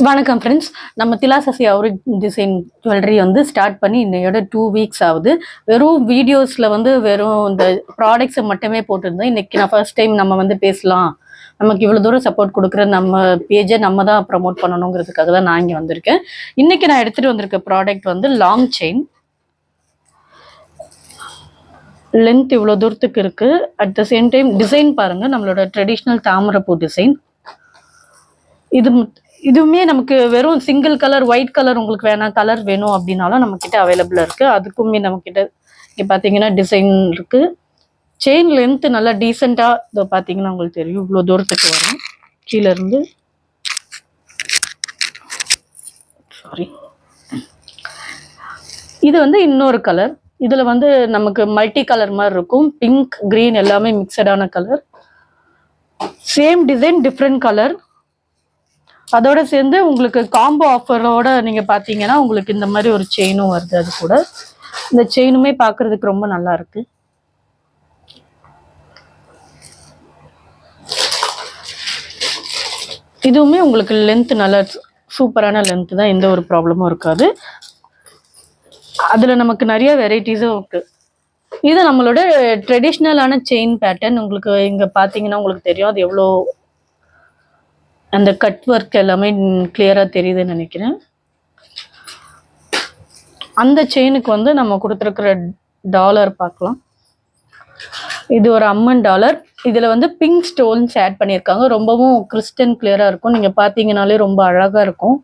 வணக்கம் ஃப்ரெண்ட்ஸ். நம்ம திலாசசி அவரு டிசைன் ஜுவல்லரி வந்து ஸ்டார்ட் பண்ணி இன்னையோட 2 வீக்ஸ் ஆகுது. வெறும் வீடியோஸில் வந்து வெறும் இந்த ப்ராடக்ட்ஸை மட்டுமே போட்டிருந்தேன். இன்னைக்கு நான் ஃபர்ஸ்ட் டைம் நம்ம வந்து பேசலாம், நமக்கு இவ்வளோ தூரம் சப்போர்ட் கொடுக்குற நம்ம பேஜை நம்ம தான் ப்ரமோட் பண்ணணுங்கிறதுக்காக தான் நான் இங்கே வந்திருக்கேன். இன்னைக்கு நான் எடுத்துகிட்டு வந்திருக்க ப்ராடக்ட் வந்து லாங் செயின். லென்த் இவ்வளோ தூரத்துக்கு இருக்குது. At the same time design பாருங்கள், நம்மளோட ட்ரெடிஷ்னல் தாமரைப்பூ டிசைன். இதுவுமே நமக்கு வெறும் சிங்கிள் கலர் ஒயிட் கலர் உங்களுக்கு வேணாம், கலர் வேணும் அப்படின்னாலும் நம்மக்கிட்ட அவைலபிளாக இருக்குது. அதுக்குமே நம்மக்கிட்ட இங்கே பார்த்தீங்கன்னா டிசைன் இருக்குது. செயின் லென்த்து நல்லா டீசெண்டாக இதை பார்த்தீங்கன்னா உங்களுக்கு தெரியும், இவ்வளோ தூரத்துக்கு வரும் கீழேருந்து. சாரி, இது வந்து இன்னொரு கலர். இதில் வந்து நமக்கு மல்டி கலர் மாதிரி இருக்கும், பிங்க் க்ரீன் எல்லாமே மிக்சடான colour. Same design different colour. அதோட சேர்ந்து உங்களுக்கு காம்போ ஆஃபரோட நீங்கள் பார்த்தீங்கன்னா உங்களுக்கு இந்த மாதிரி ஒரு செயினும் வருது. அது கூட இந்த செயினுமே பார்க்கறதுக்கு ரொம்ப நல்லா இருக்கு. இதுவுமே உங்களுக்கு லென்த் நல்லா சூப்பரான லென்த் தான், எந்த ஒரு ப்ராப்ளமும் இருக்காது. அதில் நமக்கு நிறைய வெரைட்டிஸும் இருக்கு. இது நம்மளோட ட்ரெடிஷ்னலான செயின் பேட்டர்ன். உங்களுக்கு இங்கே பார்த்தீங்கன்னா உங்களுக்கு தெரியும் அது எவ்வளோ அந்த கட் ஒர்க் எல்லாமே கிளியராக தெரியுதுன்னு நினைக்கிறேன். அந்த செயினுக்கு வந்து நம்ம கொடுத்துருக்குற டாலர் பார்க்கலாம். இது ஒரு அம்மன் டாலர். இதில் வந்து பிங்க் ஸ்டோன்ஸ் ஆட் பண்ணியிருக்காங்க. ரொம்பவும் கிறிஸ்டன் கிளியராக இருக்கும். நீங்கள் பார்த்தீங்கன்னாலே ரொம்ப அழகாக இருக்கும்.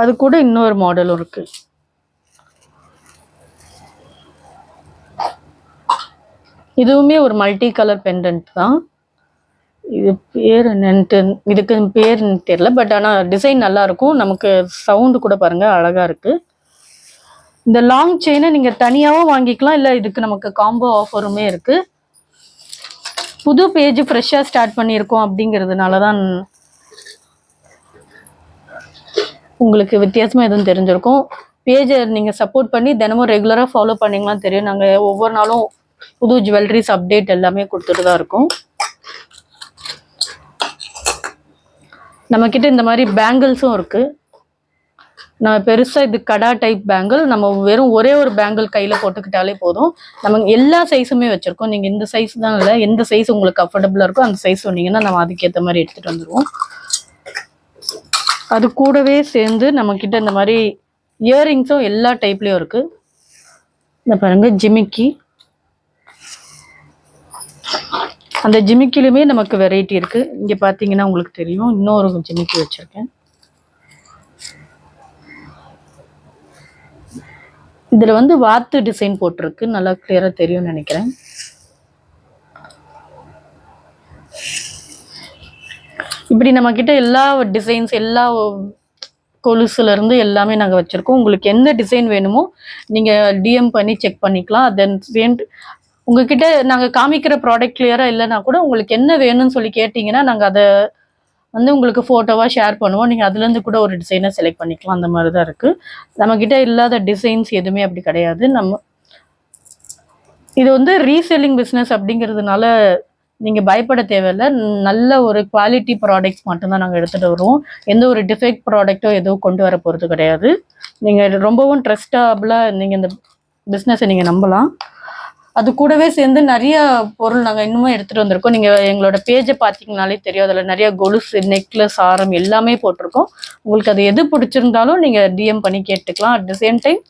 அது கூட இன்னொரு மாடலும் இருக்குது. இதுவுமே ஒரு மல்டி கலர் பெண்டன்ட் தான். இது பேர் என்னன்ட்டு இதுக்கு பேர் தெரியல, பட் ஆனால் டிசைன் நல்லா இருக்கும். நமக்கு சவுண்டு கூட பாருங்கள் அழகாக இருக்குது. இந்த லாங் செயினை நீங்கள் தனியாகவும் வாங்கிக்கலாம், இல்லை இதுக்கு நமக்கு காம்போ ஆஃபருமே இருக்குது. புது பேஜ் ஃப்ரெஷ்ஷாக ஸ்டார்ட் பண்ணியிருக்கோம் அப்படிங்கிறதுனால தான் உங்களுக்கு வித்தியாசமாக எதுவும் தெரிஞ்சிருக்கும். பேஜை நீங்கள் சப்போர்ட் பண்ணி தினமும் ரெகுலராக ஃபாலோ பண்ணிங்களாம் தெரியும். நாங்கள் ஒவ்வொரு நாளும் புது ஜுவல்லரிஸ் அப்டேட் எல்லாமே கொடுத்துட்டு தான் இருக்கும். நம்மக்கிட்ட இந்த மாதிரி பேங்கிள்ஸும் இருக்குது. நம்ம பெருசாக இது கடா டைப் பேங்கிள். நம்ம வெறும் ஒரே ஒரு பேங்கிள் கையில் போட்டுக்கிட்டாலே போதும். நம்ம எல்லா சைஸுமே வச்சுருக்கோம். நீங்கள் இந்த சைஸ் தான் இல்லை, எந்த சைஸ் உங்களுக்கு கம்ஃபர்டபுளாக இருக்கோ அந்த சைஸ் சொன்னீங்கன்னா நம்ம அதுக்கேற்ற மாதிரி எடுத்துகிட்டு வந்துடுவோம். அது கூடவே சேர்ந்து நம்மக்கிட்ட இந்த மாதிரி இயரிங்ஸும் எல்லா டைப்லேயும் இருக்குது. இந்த பாருங்க ஜிமிக்கி. அந்த ஜிமிக்கிலுமே நமக்கு வெரைட்டி இருக்கு. இங்க பாத்தீங்கன்னா உங்களுக்கு தெரியும், இன்னொரு ஜிமிக்கி வச்சிருக்கேன். இதுல வந்து வாத்து டிசைன் போட்டிருக்கு, நல்லா கிளியரா தெரியும்னு நினைக்கிறேன். இப்படி நம்ம கிட்ட எல்லா டிசைன்ஸ், எல்லா கொலுசுல இருந்து எல்லாமே நாங்கள் வச்சிருக்கோம். உங்களுக்கு எந்த டிசைன் வேணுமோ நீங்க டிஎம் பண்ணி செக் பண்ணிக்கலாம். தென் உங்ககிட்ட நாங்கள் காமிக்கிற ப்ராடக்ட் கிளியராக இல்லைன்னா கூட உங்களுக்கு என்ன வேணும்னு சொல்லி கேட்டிங்கன்னா நாங்கள் அதை வந்து உங்களுக்கு ஃபோட்டோவாக ஷேர் பண்ணுவோம். நீங்கள் அதுலேருந்து கூட ஒரு டிசைனை செலக்ட் பண்ணிக்கலாம். அந்த மாதிரி தான் இருக்குது. நம்மக்கிட்ட இல்லாத டிசைன்ஸ் எதுவுமே அப்படி கிடையாது. இது வந்து ரீசெல்லிங் பிஸ்னஸ் அப்படிங்கிறதுனால நீங்கள் பயப்பட தேவையில்லை. நல்ல ஒரு குவாலிட்டி ப்ராடக்ட்ஸ் மட்டும்தான் நாங்கள் எடுத்துகிட்டு வருவோம். எந்த ஒரு டிஃபெக்ட் ப்ராடக்ட்டோ எதுவும் கொண்டு வர போகிறது கிடையாது. நீங்கள் ரொம்பவும் ட்ரஸ்டபுளாக நீங்கள் இந்த பிஸ்னஸை நீங்கள் நம்பலாம். அது கூடவே சேர்ந்து நிறைய பொருள் நாங்கள் இன்னுமே எடுத்துகிட்டு வந்திருக்கோம். நீங்கள் எங்களோட பேஜை பார்த்தீங்கனாலே தெரியும், அதில் நிறைய கொலுசு, நெக்லஸ், ஆரம் எல்லாமே போட்டிருக்கோம். உங்களுக்கு அது எது பிடிச்சிருந்தாலும் நீங்கள் டிஎம் பண்ணி கேட்டுக்கலாம். அட் த சேம் டைம்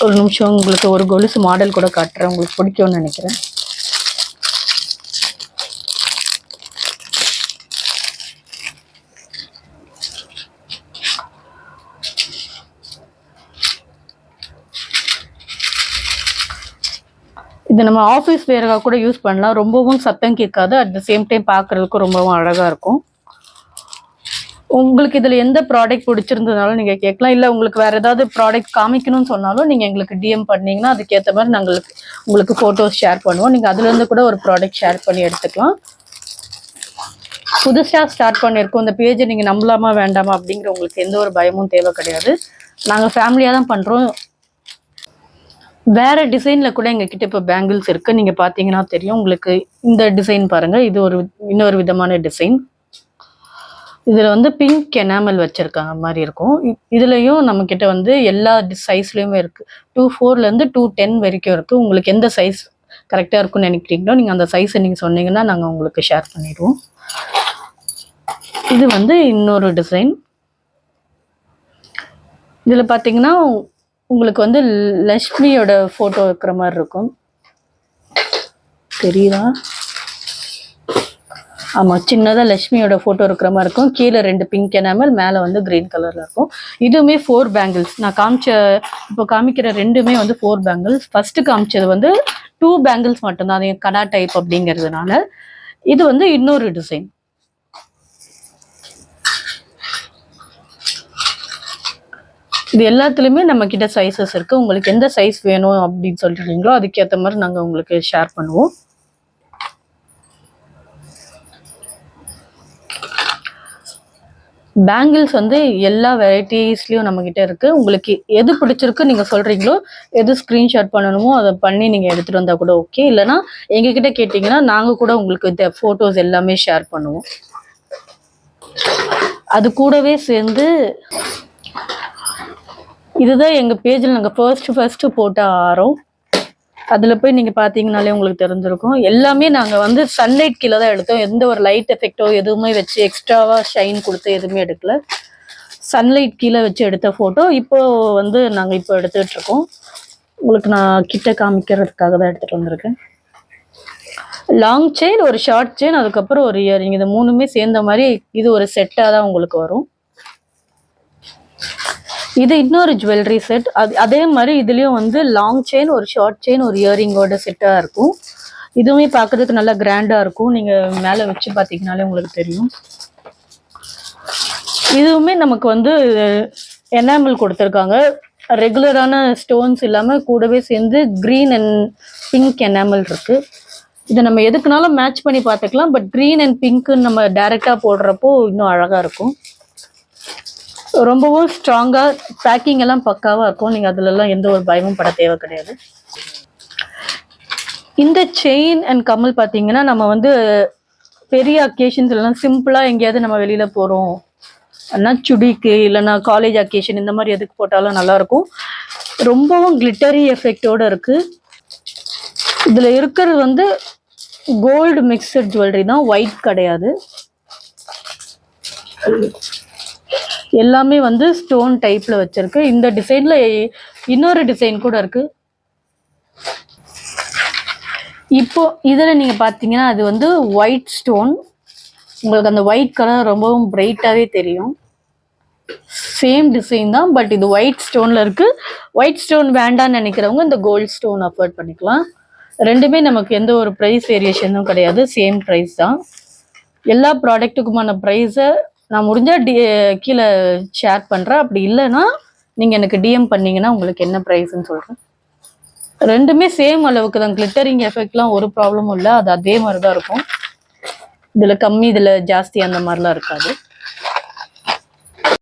ஒரு நிமிஷம் உங்களுக்கு ஒரு கொலுசு மாடல் கூட காட்டுறேன், உங்களுக்கு பிடிக்கும்னு நினைக்கிறேன். இது நம்ம ஆஃபீஸ் வேறாக கூட யூஸ் பண்ணலாம். ரொம்பவும் சத்தம் கேட்காது, அட் த சேம் டைம் பார்க்குறதுக்கும் ரொம்பவும் அழகாக இருக்கும். உங்களுக்கு இதில் எந்த ப்ராடக்ட் பிடிச்சிருந்ததுனாலும் நீங்கள் கேட்கலாம். இல்லை உங்களுக்கு வேறு ஏதாவது ப்ராடக்ட் காமிக்கணும்னு சொன்னாலும் நீங்கள் எங்களுக்கு டிஎம் பண்ணிங்கன்னா அதுக்கேற்ற மாதிரி நாங்கள் உங்களுக்கு ஃபோட்டோஸ் ஷேர் பண்ணுவோம். நீங்கள் அதுலேருந்து கூட ஒரு ப்ராடக்ட் ஷேர் பண்ணி எடுத்துக்கலாம். புதுசாக ஸ்டார்ட் பண்ணியிருக்கோம், இந்த பேஜை நீங்கள் நம்பலாமா வேண்டாமா அப்படிங்கிற உங்களுக்கு எந்த ஒரு பயமும் தேவை கிடையாது. நாங்கள் ஃபேமிலியாக தான் பண்ணுறோம். வேற டிசைன்ல கூட எங்ககிட்ட இப்போ பேங்கிள்ஸ் இருக்கு. நீங்க பாத்தீங்கன்னா தெரியும் உங்களுக்கு. இந்த டிசைன் பாருங்க. இது இன்னொரு விதமான டிசைன். இதுல வந்து பிங்க் எனாமல் வச்சிருக்காங்க மாதிரி இருக்கும். இதுலயும் நம்ம கிட்ட வந்து எல்லா சைஸ்லயுமே இருக்கு. 24ல இருந்து 210 வரைக்கும் இருக்கு. உங்களுக்கு எந்த சைஸ் கரெக்டா இருக்கும்னு நினைக்கிறீங்களோ நீங்க அந்த சைஸை நீங்க சொன்னீங்கன்னா நாங்க உங்களுக்கு ஷேர் பண்ணிடுவோம். இது வந்து இன்னொரு டிசைன். இதுல பாத்தீங்கன்னா உங்களுக்கு வந்து லட்சுமியோட போட்டோ இருக்கிற மாதிரி இருக்கும். தெரியுதா? ஆமா, சின்னதா லட்சுமியோட போட்டோ இருக்கிற மாதிரி இருக்கும். கீழே 2 பிங்க் எனாமல், மேல வந்து கிரீன் கலர்ல இருக்கும். இதுவுமே 4 பேங்கிள்ஸ். நான் இப்போ காமிக்கிற ரெண்டுமே வந்து 4 பேங்கிள்ஸ். ஃபர்ஸ்ட் காமிச்சது வந்து 2 பேங்கிள்ஸ் மட்டும்தான், அது கடா டைப் அப்படிங்கிறதுனால. இது வந்து இன்னொரு டிசைன். இது எல்லாத்துலயுமே நம்ம கிட்ட சைஸஸ் இருக்கு. உங்களுக்கு எந்த சைஸ் வேணும் அப்படின்னு சொல்றீங்களோ அதுக்கேற்ற மாதிரி நாங்க உங்களுக்கு ஷேர் பண்ணுவோம். பேங்கிள்ஸ் வந்து எல்லா வெரைட்டிஸ்லயும் நம்ம கிட்ட இருக்கு. உங்களுக்கு எது பிடிச்சிருக்கு நீங்க சொல்றீங்களோ, எது ஸ்கிரீன்ஷாட் பண்ணணுமோ அதை பண்ணி நீங்க எடுத்துட்டு வந்தா கூட ஓகே. இல்லைன்னா எங்ககிட்ட கேட்டீங்கன்னா நாங்க கூட உங்களுக்கு இந்த போட்டோஸ் எல்லாமே ஷேர் பண்ணுவோம். அது கூடவே சேர்ந்து இதுதான் எங்க பேஜ்ல நாங்க ஃபர்ஸ்ட் போட்ட ஆரம். அதுல போய் நீங்க பாத்தீங்கன்னாலே உங்களுக்கு தெரிஞ்சிருக்கும். எல்லாமே நாங்க வந்து சன்லைட் கீழே தான் எடுத்தோம். எந்த ஒரு லைட் எஃபெக்டோ எதுவுமே வச்சு எக்ஸ்ட்ராவா ஷைன் கொடுத்து எதுவுமே எடுக்கல. சன்லைட் கீழே வச்சு எடுத்த போட்டோ இப்போ வந்து நாங்க இப்போ எடுத்துட்டு இருக்கோம். உங்களுக்கு நான் கிட்ட காமிக்கிறதுக்காக தான் எடுத்துட்டு வந்திருக்கேன். லாங் செயின், ஒரு ஷார்ட் செயின், அதுக்கப்புறம் ஒரு இயரிங். இது மூணுமே சேர்ந்த மாதிரி இது ஒரு செட்டா தான் உங்களுக்கு வரும். இது இன்னொரு ஜுவல்லரி செட். அதே மாதிரி இதுலயும் வந்து லாங் செயின், ஒரு ஷார்ட் செயின், ஒரு இயரிங்கோட செட்டா இருக்கும். இதுவுமே பார்க்கறதுக்கு நல்லா கிராண்டா இருக்கும். நீங்க மேல வச்சு பாத்தீங்கன்னாலே உங்களுக்கு தெரியும். இதுவுமே நமக்கு வந்து எனாமல் கொடுத்துருக்காங்க. ரெகுலரான ஸ்டோன்ஸ் இல்லாம கூடவே சேர்ந்து கிரீன் அண்ட் பிங்க் எனாமல் இருக்கு. இதை நம்ம எதுக்குனாலும் மேட்ச் பண்ணி பார்த்துக்கலாம். பட் கிரீன் அண்ட் பிங்க்னு நம்ம டைரக்டா போடுறப்போ இன்னும் அழகா இருக்கும். ரொம்பவும் ஸ்ட்ராங்கா, பேக்கிங் எல்லாம் பக்காவா இருக்கும். நீங்க அதுல எல்லாம் எந்த ஒரு பயமும் பட தேவை கிடையாது. இந்த செயின் அண்ட் கம்மல் பாத்தீங்கன்னா நம்ம வந்து பெரிய அக்கேஷன்ஸ் எல்லாம் சிம்பிளா எங்கேயாவது நம்ம வெளியில போறோம் அண்ணா, சுடிக்கு இல்லைன்னா காலேஜ் அக்கேஷன் இந்த மாதிரி எதுக்கு போட்டாலும் நல்லா இருக்கும். ரொம்பவும் கிளிட்டரி எஃபெக்டோட இருக்கு. இதுல இருக்கிறது வந்து கோல்டு மிக்சட் ஜுவல்லரி தான், ஒயிட் கிடையாது. எல்லாமே வந்து ஸ்டோன் டைப்ல வச்சிருக்கு. இந்த டிசைன்ல இன்னொரு டிசைன் கூட இருக்கு. இப்போ இதுல நீங்க பாத்தீங்கன்னா அது வந்து ஒயிட் ஸ்டோன். உங்களுக்கு அந்த ஒயிட் கலர் ரொம்பவும் பிரைட்டாவே தெரியும். சேம் டிசைன் தான், பட் இது ஒயிட் ஸ்டோன்ல இருக்கு. ஒயிட் ஸ்டோன் வேண்டான்னு நினைக்கிறவங்க இந்த கோல்ட் ஸ்டோன் அஃபோர்ட் பண்ணிக்கலாம். ரெண்டுமே நமக்கு எந்த ஒரு ப்ரைஸ் வேரியேஷனும் கிடையாது, சேம் ப்ரைஸ் தான். எல்லா ப்ராடக்ட்டுக்குமான ப்ரைஸை நான் முடிஞ்சா கீழே ஷேர் பண்ணுறேன். அப்படி இல்லைன்னா நீங்கள் எனக்கு டிஎம் பண்ணீங்கன்னா உங்களுக்கு என்ன ப்ரைஸ்ன்னு சொல்கிறேன். ரெண்டுமே சேம் அளவுக்கு தான். கிளிட்டரிங் எஃபெக்ட்லாம் ஒரு ப்ராப்ளமும் இல்லை, அது அதே மாதிரி தான் இருக்கும். இதில் கம்மி இதில் ஜாஸ்தி அந்த மாதிரிலாம் இருக்காது.